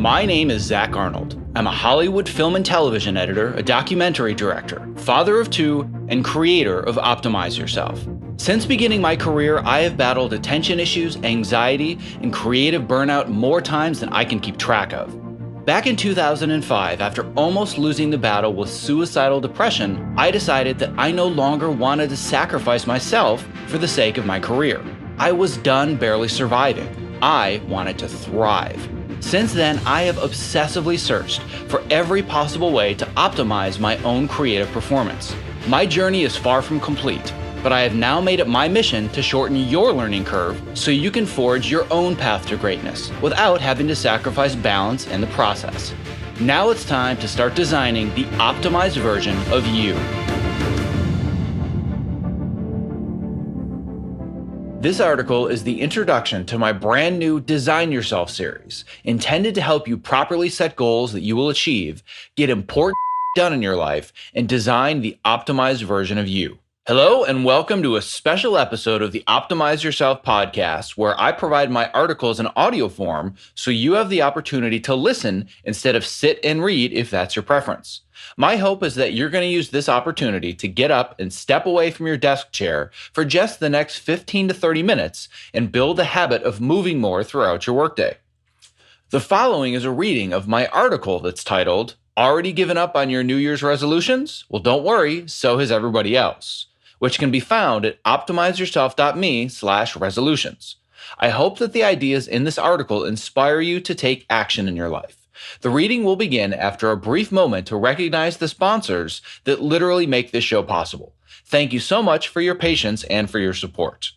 My name is Zach Arnold. I'm a Hollywood film and television editor, a documentary director, father of two, and creator of Optimize Yourself. Since beginning my career, I have battled attention issues, anxiety, and creative burnout more times than I can keep track of. Back in 2005, after almost losing the battle with suicidal depression, I decided that I no longer wanted to sacrifice myself for the sake of my career. I was done barely surviving. I wanted to thrive. Since then, I have obsessively searched for every possible way to optimize my own creative performance. My journey is far from complete, but I have now made it my mission to shorten your learning curve so you can forge your own path to greatness without having to sacrifice balance in the process. Now it's time to start designing the optimized version of you. This article is the introduction to my brand new Design Yourself series, intended to help you properly set goals that you will achieve, get important done in your life, and design the optimized version of you. Hello, and welcome to a special episode of the Optimize Yourself podcast, where I provide my articles in audio form so you have the opportunity to listen instead of sit and read if that's your preference. My hope is that you're going to use this opportunity to get up and step away from your desk chair for just the next 15 to 30 minutes and build the habit of moving more throughout your workday. The following is a reading of my article that's titled, Already Given Up on Your New Year's Resolutions? Well, don't worry, so has everybody else, which can be found at optimizeyourself.me/resolutions. I hope that the ideas in this article inspire you to take action in your life. The reading will begin after a brief moment to recognize the sponsors that literally make this show possible. Thank you so much for your patience and for your support.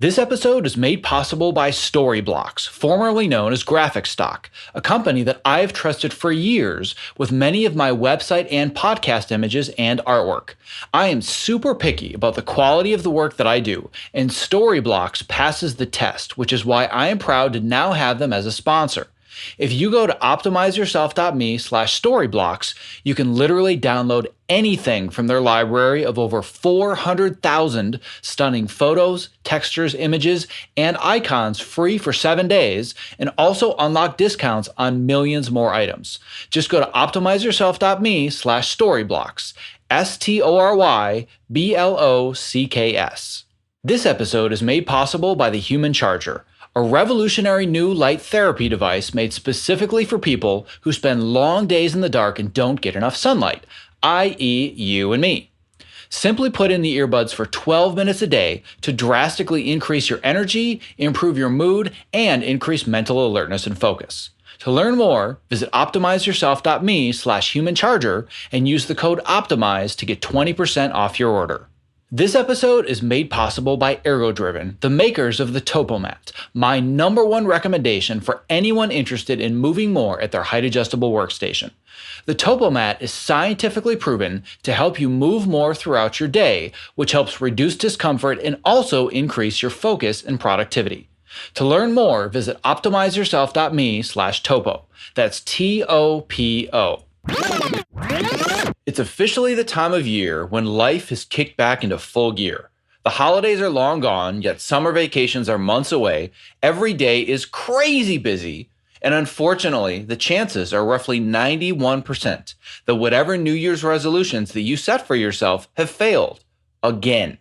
This episode is made possible by Storyblocks, formerly known as Graphicstock, a company that I've trusted for years with many of my website and podcast images and artwork. I am super picky about the quality of the work that I do, and Storyblocks passes the test, which is why I am proud to now have them as a sponsor. If you go to optimizeyourself.me/storyblocks, you can literally download anything from their library of over 400,000 stunning photos, textures, images, and icons free for 7 days, and also unlock discounts on millions more items. Just go to optimizeyourself.me/storyblocks, STORYBLOCKS. This episode is made possible by the Human Charger, a revolutionary new light therapy device made specifically for people who spend long days in the dark and don't get enough sunlight, i.e. you and me. Simply put in the earbuds for 12 minutes a day to drastically increase your energy, improve your mood, and increase mental alertness and focus. To learn more, visit optimizeyourself.me/humancharger and use the code OPTIMIZE to get 20% off your order. This episode is made possible by ErgoDriven, the makers of the Topomat, my #1 recommendation for anyone interested in moving more at their height-adjustable workstation. The Topomat is scientifically proven to help you move more throughout your day, which helps reduce discomfort and also increase your focus and productivity. To learn more, visit optimizeyourself.me/topo. That's TOPO. It's officially the time of year when life is kicked back into full gear. The holidays are long gone, yet summer vacations are months away. Every day is crazy busy, and unfortunately, the chances are roughly 91% that whatever New Year's resolutions that you set for yourself have failed. Again.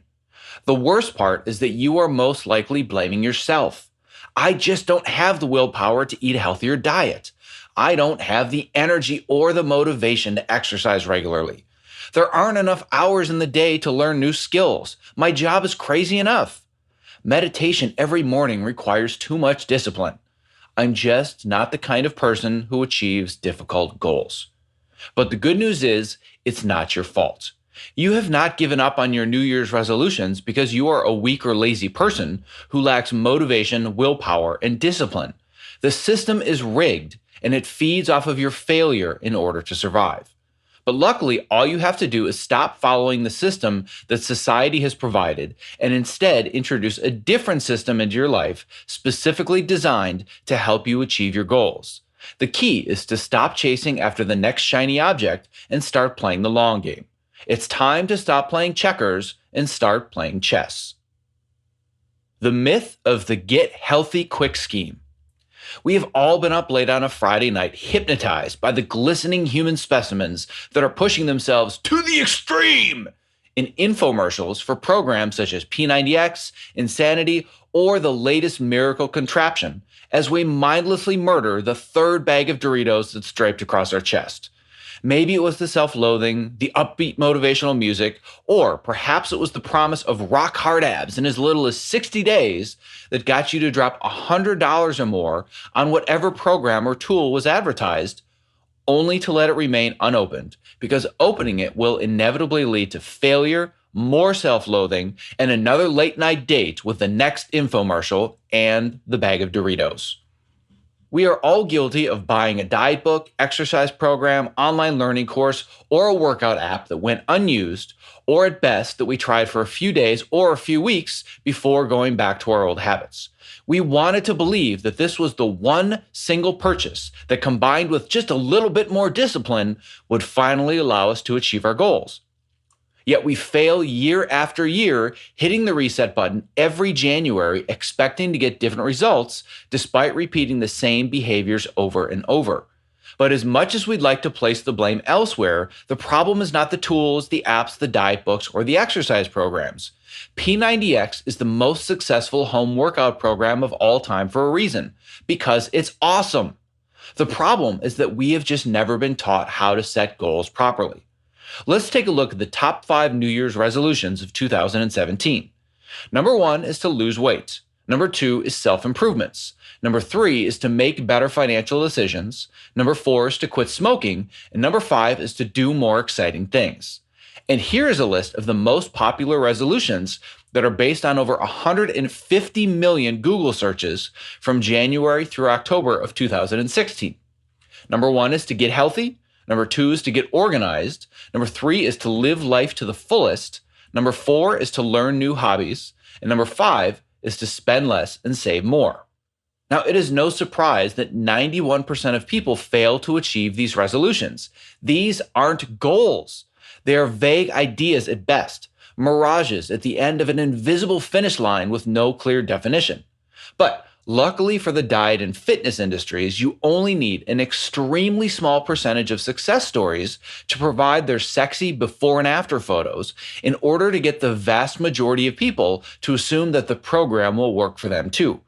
The worst part is that you are most likely blaming yourself. I just don't have the willpower to eat a healthier diet. I don't have the energy or the motivation to exercise regularly. There aren't enough hours in the day to learn new skills. My job is crazy enough. Meditation every morning requires too much discipline. I'm just not the kind of person who achieves difficult goals. But the good news is, it's not your fault. You have not given up on your New Year's resolutions because you are a weak or lazy person who lacks motivation, willpower, and discipline. The system is rigged, and it feeds off of your failure in order to survive. But luckily, all you have to do is stop following the system that society has provided and instead introduce a different system into your life specifically designed to help you achieve your goals. The key is to stop chasing after the next shiny object and start playing the long game. It's time to stop playing checkers and start playing chess. The myth of the get healthy quick scheme. We have all been up late on a Friday night, hypnotized by the glistening human specimens that are pushing themselves to the extreme in infomercials for programs such as P90X, Insanity, or the latest miracle contraption, as we mindlessly murder the third bag of Doritos that's draped across our chest. Maybe it was the self-loathing, the upbeat motivational music, or perhaps it was the promise of rock-hard abs in as little as 60 days that got you to drop $100 or more on whatever program or tool was advertised, only to let it remain unopened, because opening it will inevitably lead to failure, more self-loathing, and another late-night date with the next infomercial and the bag of Doritos. We are all guilty of buying a diet book, exercise program, online learning course, or a workout app that went unused, or at best that we tried for a few days or a few weeks before going back to our old habits. We wanted to believe that this was the one single purchase that, combined with just a little bit more discipline, would finally allow us to achieve our goals. Yet we fail year after year, hitting the reset button every January, expecting to get different results despite repeating the same behaviors over and over. But as much as we'd like to place the blame elsewhere, the problem is not the tools, the apps, the diet books, or the exercise programs. P90X is the most successful home workout program of all time for a reason, because it's awesome. The problem is that we have just never been taught how to set goals properly. Let's take a look at the top 5 New Year's resolutions of 2017. Number 1 is to lose weight. Number 2 is self-improvements. Number 3 is to make better financial decisions. Number 4 is to quit smoking. And number 5 is to do more exciting things. And here is a list of the most popular resolutions that are based on over 150 million Google searches from January through October of 2016. Number 1 is to get healthy. Number 2 is to get organized. Number 3 is to live life to the fullest. Number 4 is to learn new hobbies. And number 5 is to spend less and save more. Now, it is no surprise that 91% of people fail to achieve these resolutions. These aren't goals. They are vague ideas at best, mirages at the end of an invisible finish line with no clear definition. But luckily for the diet and fitness industries, you only need an extremely small percentage of success stories to provide their sexy before and after photos in order to get the vast majority of people to assume that the program will work for them too.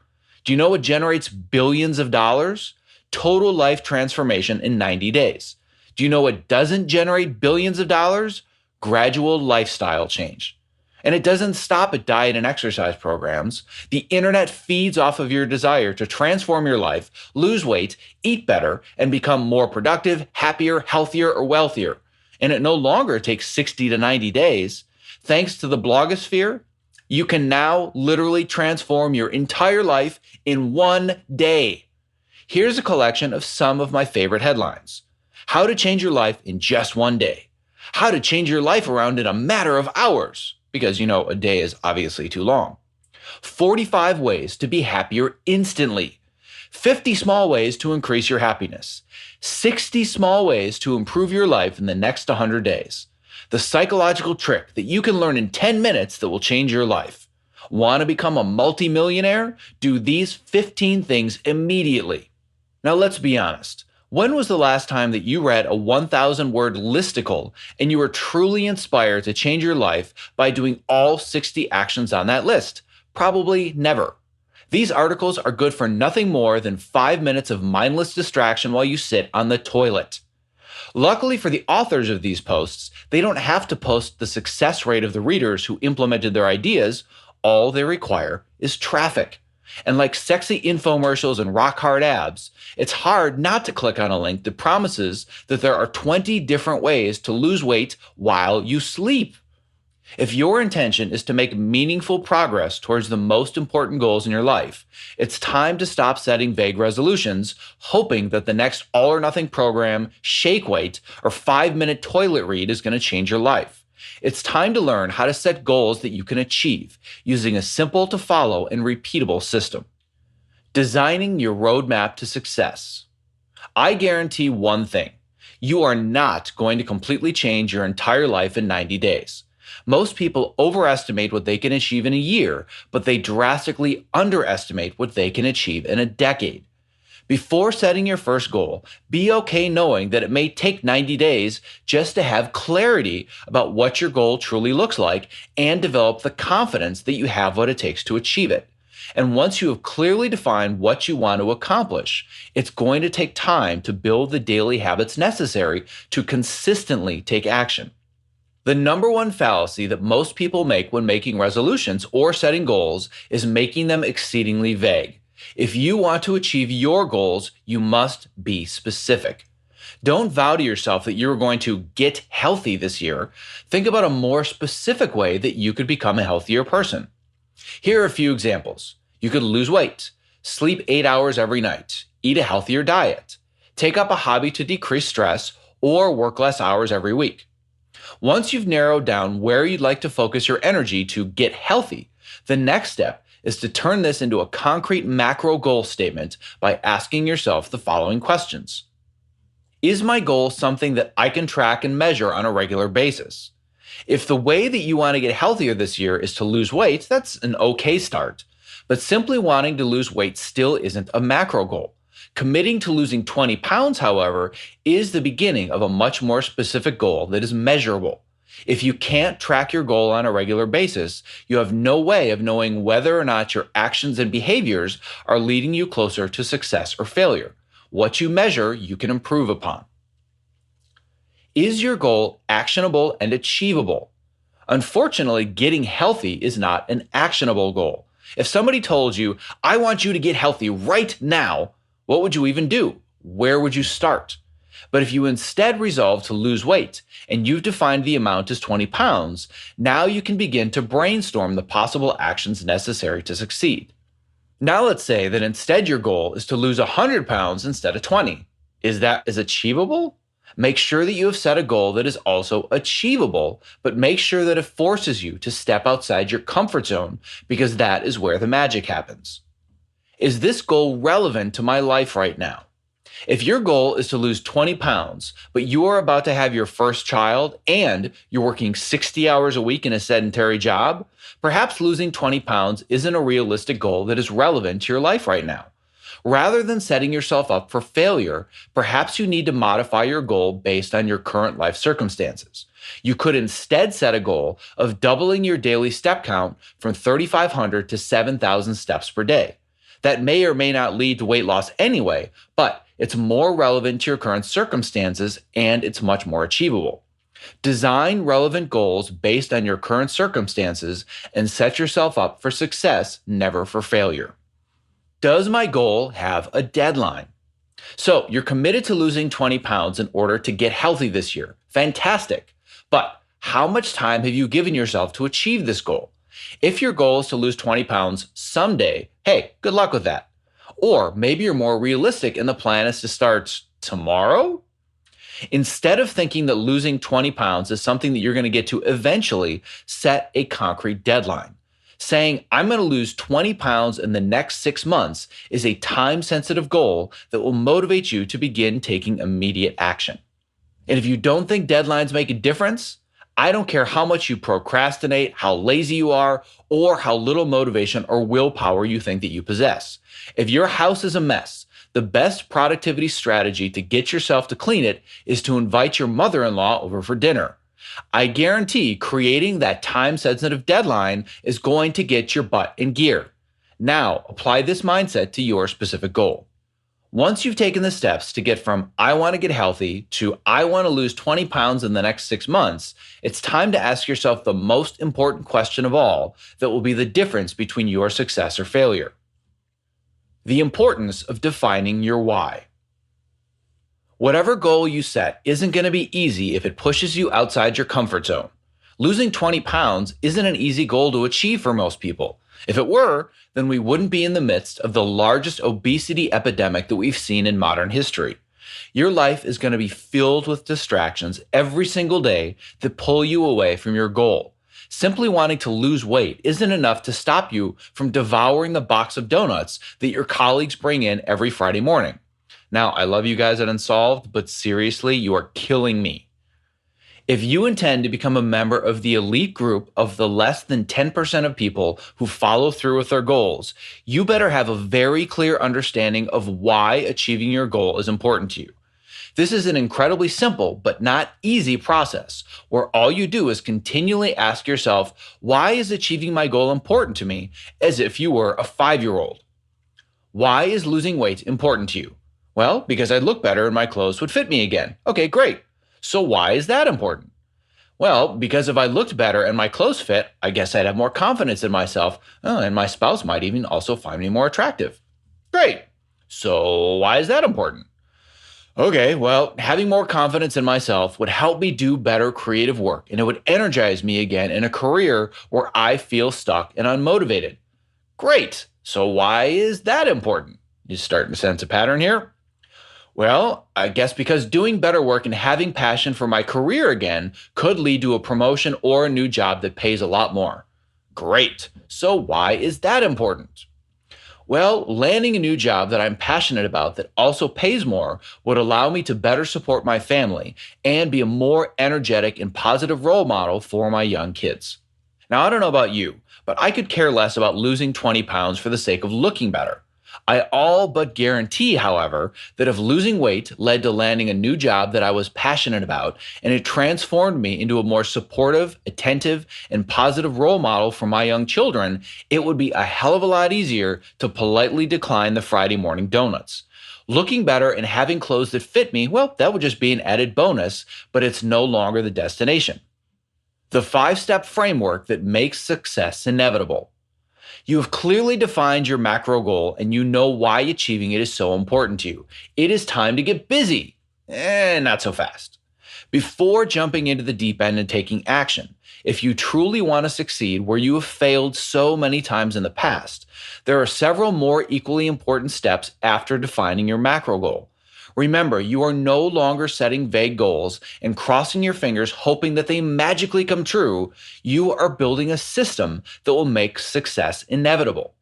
Do you know what generates billions of dollars? Total life transformation in 90 days. Do you know what doesn't generate billions of dollars? Gradual lifestyle change. And it doesn't stop at diet and exercise programs. The internet feeds off of your desire to transform your life, lose weight, eat better, and become more productive, happier, healthier, or wealthier. And it no longer takes 60 to 90 days. Thanks to the blogosphere, you can now literally transform your entire life in one day. Here's a collection of some of my favorite headlines. How to change your life in just one day. How to change your life around in a matter of hours. Because, a day is obviously too long. 45 ways to be happier instantly. 50 small ways to increase your happiness. 60 small ways to improve your life in the next 100 days. The psychological trick that you can learn in 10 minutes that will change your life. Want to become a multi-millionaire? Do these 15 things immediately. Now let's be honest. When was the last time that you read a 1,000-word listicle and you were truly inspired to change your life by doing all 60 actions on that list? Probably never. These articles are good for nothing more than 5 minutes of mindless distraction while you sit on the toilet. Luckily for the authors of these posts, they don't have to post the success rate of the readers who implemented their ideas. All they require is traffic. And like sexy infomercials and rock-hard abs, it's hard not to click on a link that promises that there are 20 different ways to lose weight while you sleep. If your intention is to make meaningful progress towards the most important goals in your life, it's time to stop setting vague resolutions, hoping that the next all-or-nothing program, shake weight, or 5-minute toilet read is going to change your life. It's time to learn how to set goals that you can achieve using a simple to follow and repeatable system. Designing your roadmap to success. I guarantee one thing. You are not going to completely change your entire life in 90 days. Most people overestimate what they can achieve in a year, but they drastically underestimate what they can achieve in a decade. Before setting your first goal, be okay knowing that it may take 90 days just to have clarity about what your goal truly looks like and develop the confidence that you have what it takes to achieve it. And once you have clearly defined what you want to accomplish, it's going to take time to build the daily habits necessary to consistently take action. The number one fallacy that most people make when making resolutions or setting goals is making them exceedingly vague. If you want to achieve your goals, you must be specific. Don't vow to yourself that you're going to get healthy this year. Think about a more specific way that you could become a healthier person. Here are a few examples. You could lose weight, sleep 8 hours every night, eat a healthier diet, take up a hobby to decrease stress, or work less hours every week. Once you've narrowed down where you'd like to focus your energy to get healthy, the next step is to turn this into a concrete macro goal statement by asking yourself the following questions. Is my goal something that I can track and measure on a regular basis? If the way that you want to get healthier this year is to lose weight, that's an okay start. But simply wanting to lose weight still isn't a macro goal. Committing to losing 20 pounds, however, is the beginning of a much more specific goal that is measurable. If you can't track your goal on a regular basis, you have no way of knowing whether or not your actions and behaviors are leading you closer to success or failure. What you measure, you can improve upon. Is your goal actionable and achievable? Unfortunately, getting healthy is not an actionable goal. If somebody told you, I want you to get healthy right now, what would you even do? Where would you start? But if you instead resolve to lose weight and you've defined the amount as 20 pounds, now you can begin to brainstorm the possible actions necessary to succeed. Now let's say that instead your goal is to lose 100 pounds instead of 20. Is that achievable? Make sure that you have set a goal that is also achievable, but make sure that it forces you to step outside your comfort zone because that is where the magic happens. Is this goal relevant to my life right now? If your goal is to lose 20 pounds, but you are about to have your first child and you're working 60 hours a week in a sedentary job, perhaps losing 20 pounds isn't a realistic goal that is relevant to your life right now. Rather than setting yourself up for failure, perhaps you need to modify your goal based on your current life circumstances. You could instead set a goal of doubling your daily step count from 3,500 to 7,000 steps per day. That may or may not lead to weight loss anyway, but it's more relevant to your current circumstances and it's much more achievable. Design relevant goals based on your current circumstances and set yourself up for success, never for failure. Does my goal have a deadline? So you're committed to losing 20 pounds in order to get healthy this year. Fantastic. But how much time have you given yourself to achieve this goal? If your goal is to lose 20 pounds someday, hey, good luck with that. Or maybe you're more realistic and the plan is to start tomorrow? Instead of thinking that losing 20 pounds is something that you're going to get to eventually, set a concrete deadline. Saying, I'm going to lose 20 pounds in the next 6 months is a time-sensitive goal that will motivate you to begin taking immediate action. And if you don't think deadlines make a difference, I don't care how much you procrastinate, how lazy you are, or how little motivation or willpower you think that you possess. If your house is a mess, the best productivity strategy to get yourself to clean it is to invite your mother-in-law over for dinner. I guarantee creating that time-sensitive deadline is going to get your butt in gear. Now, apply this mindset to your specific goal. Once you've taken the steps to get from I want to get healthy to I want to lose 20 pounds in the next 6 months, it's time to ask yourself the most important question of all that will be the difference between your success or failure. The importance of defining your why. Whatever goal you set isn't going to be easy if it pushes you outside your comfort zone. Losing 20 pounds isn't an easy goal to achieve for most people. If it were, then we wouldn't be in the midst of the largest obesity epidemic that we've seen in modern history. Your life is going to be filled with distractions every single day that pull you away from your goal. Simply wanting to lose weight isn't enough to stop you from devouring the box of donuts that your colleagues bring in every Friday morning. Now, I love you guys at Unsolved, but seriously, you are killing me. If you intend to become a member of the elite group of the less than 10% of people who follow through with their goals, you better have a very clear understanding of why achieving your goal is important to you. This is an incredibly simple but not easy process where all you do is continually ask yourself, why is achieving my goal important to me, as if you were a 5-year-old? Why is losing weight important to you? Well, because I'd look better and my clothes would fit me again. Okay, great. So why is that important? Well, because if I looked better and my clothes fit, I guess I'd have more confidence in myself, and my spouse might even also find me more attractive. Great. So why is that important? Okay, well, having more confidence in myself would help me do better creative work, and it would energize me again in a career where I feel stuck and unmotivated. Great. So why is that important? You starting to sense a pattern here? Well, I guess because doing better work and having passion for my career again could lead to a promotion or a new job that pays a lot more. Great. So why is that important? Well, landing a new job that I'm passionate about that also pays more would allow me to better support my family and be a more energetic and positive role model for my young kids. Now, I don't know about you, but I could care less about losing 20 pounds for the sake of looking better. I all but guarantee, however, that if losing weight led to landing a new job that I was passionate about and it transformed me into a more supportive, attentive, and positive role model for my young children, it would be a hell of a lot easier to politely decline the Friday morning donuts. Looking better and having clothes that fit me, well, that would just be an added bonus, but it's no longer the destination. The 5-step framework that makes success inevitable. You have clearly defined your macro goal and you know why achieving it is so important to you. It is time to get busy. Not so fast. Before jumping into the deep end and taking action, if you truly want to succeed where you have failed so many times in the past, there are several more equally important steps after defining your macro goal. Remember, you are no longer setting vague goals and crossing your fingers hoping that they magically come true. You are building a system that will make success inevitable.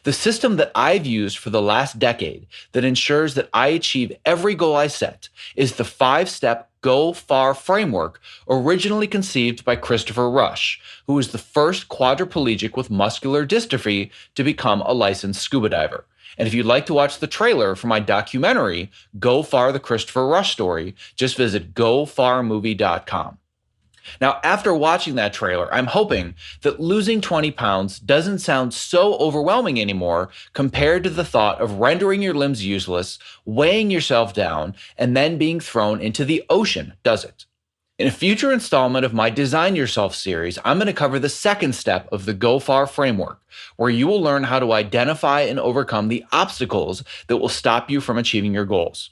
The system that I've used for the last decade that ensures that I achieve every goal I set is the 5-step Go Far framework, originally conceived by Christopher Rush, who was the first quadriplegic with muscular dystrophy to become a licensed scuba diver. And if you'd like to watch the trailer for my documentary, Go Far, the Christopher Rush Story, just visit gofarmovie.com. Now, after watching that trailer, I'm hoping that losing 20 pounds doesn't sound so overwhelming anymore compared to the thought of rendering your limbs useless, weighing yourself down, and then being thrown into the ocean, does it? In a future installment of my Design Yourself series, I'm going to cover the 2nd step of the Go Far framework, where you will learn how to identify and overcome the obstacles that will stop you from achieving your goals.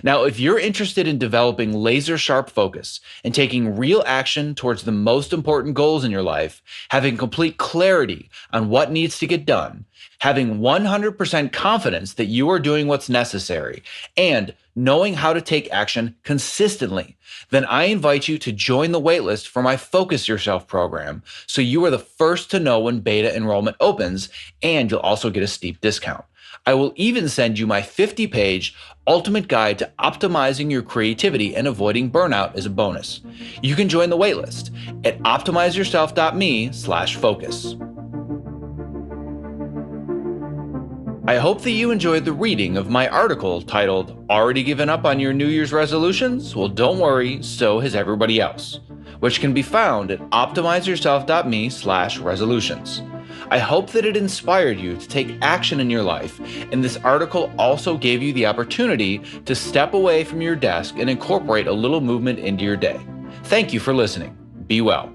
Now, if you're interested in developing laser-sharp focus and taking real action towards the most important goals in your life, having complete clarity on what needs to get done, having 100% confidence that you are doing what's necessary, and knowing how to take action consistently, then I invite you to join the waitlist for my Focus Yourself program so you are the first to know when beta enrollment opens, and you'll also get a steep discount. I will even send you my 50-page ultimate guide to optimizing your creativity and avoiding burnout as a bonus. You can join the waitlist at optimizeyourself.me/focus. I hope that you enjoyed the reading of my article titled, Already Given Up on Your New Year's Resolutions? Well, don't worry, so has everybody else, which can be found at optimizeyourself.me/resolutions. I hope that it inspired you to take action in your life, and this article also gave you the opportunity to step away from your desk and incorporate a little movement into your day. Thank you for listening. Be well.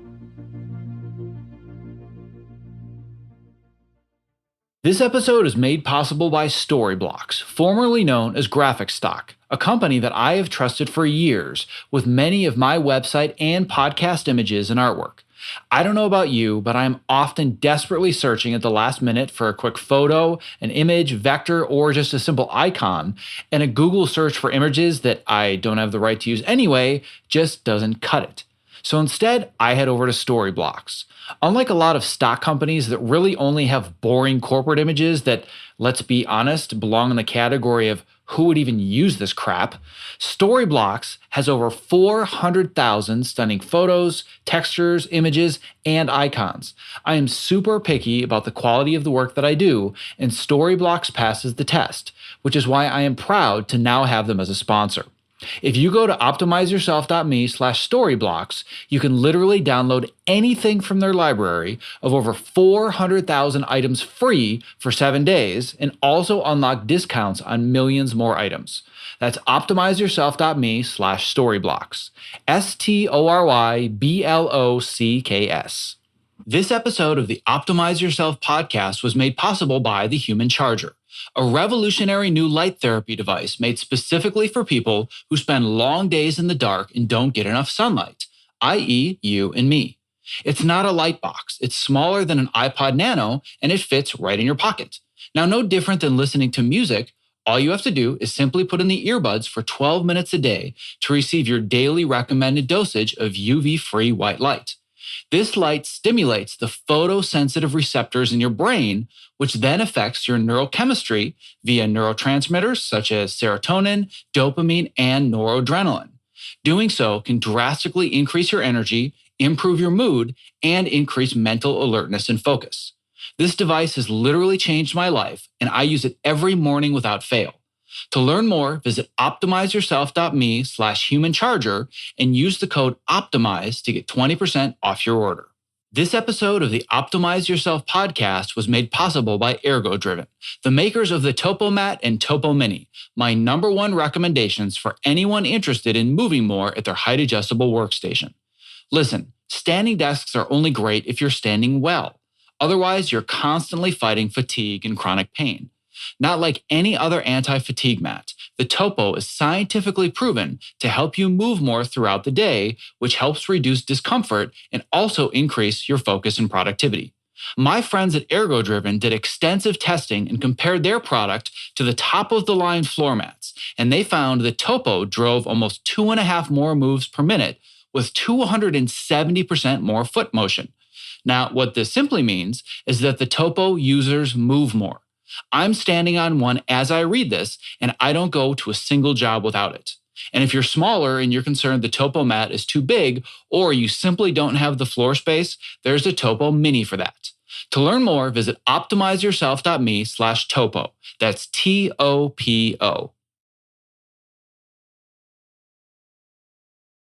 This episode is made possible by Storyblocks, formerly known as Graphic Stock, a company that I have trusted for years with many of my website and podcast images and artwork. I don't know about you, but I'm often desperately searching at the last minute for a quick photo, an image, vector, or just a simple icon, and a Google search for images that I don't have the right to use anyway just doesn't cut it. So instead, I head over to Storyblocks. Unlike a lot of stock companies that really only have boring corporate images that, let's be honest, belong in the category of Who would even use this crap? Storyblocks has over 400,000 stunning photos, textures, images, and icons. I am super picky about the quality of the work that I do, and Storyblocks passes the test, which is why I am proud to now have them as a sponsor. If you go to optimizeyourself.me/storyblocks, you can literally download anything from their library of over 400,000 items free for 7 days and also unlock discounts on millions more items. That's optimizeyourself.me/storyblocks. STORYBLOCKS. This episode of the Optimize Yourself podcast was made possible by the Human Charger, a revolutionary new light therapy device made specifically for people who spend long days in the dark and don't get enough sunlight, i.e. you and me. It's not a light box. It's smaller than an iPod Nano, and it fits right in your pocket. Now, no different than listening to music, all you have to do is simply put in the earbuds for 12 minutes a day to receive your daily recommended dosage of UV-free white light. This light stimulates the photosensitive receptors in your brain, which then affects your neurochemistry via neurotransmitters such as serotonin, dopamine, and noradrenaline. Doing so can drastically increase your energy, improve your mood, and increase mental alertness and focus. This device has literally changed my life, and I use it every morning without fail. To learn more, visit optimizeyourself.me/humancharger and use the code OPTIMIZE to get 20% off your order. This episode of the Optimize Yourself podcast was made possible by Ergo-Driven, the makers of the Topo Mat and Topo Mini, my number one recommendations for anyone interested in moving more at their height-adjustable workstation. Listen, standing desks are only great if you're standing well. Otherwise, you're constantly fighting fatigue and chronic pain. Not like any other anti-fatigue mat, the Topo is scientifically proven to help you move more throughout the day, which helps reduce discomfort and also increase your focus and productivity. My friends at Ergo-Driven did extensive testing and compared their product to the top-of-the-line floor mats, and they found the Topo drove almost 2.5 more moves per minute with 270% more foot motion. Now, what this simply means is that the Topo users move more. I'm standing on one as I read this, and I don't go to a single job without it. And if you're smaller and you're concerned the Topo mat is too big, or you simply don't have the floor space, there's a Topo Mini for that. To learn more, visit optimizeyourself.me/topo. That's TOPO.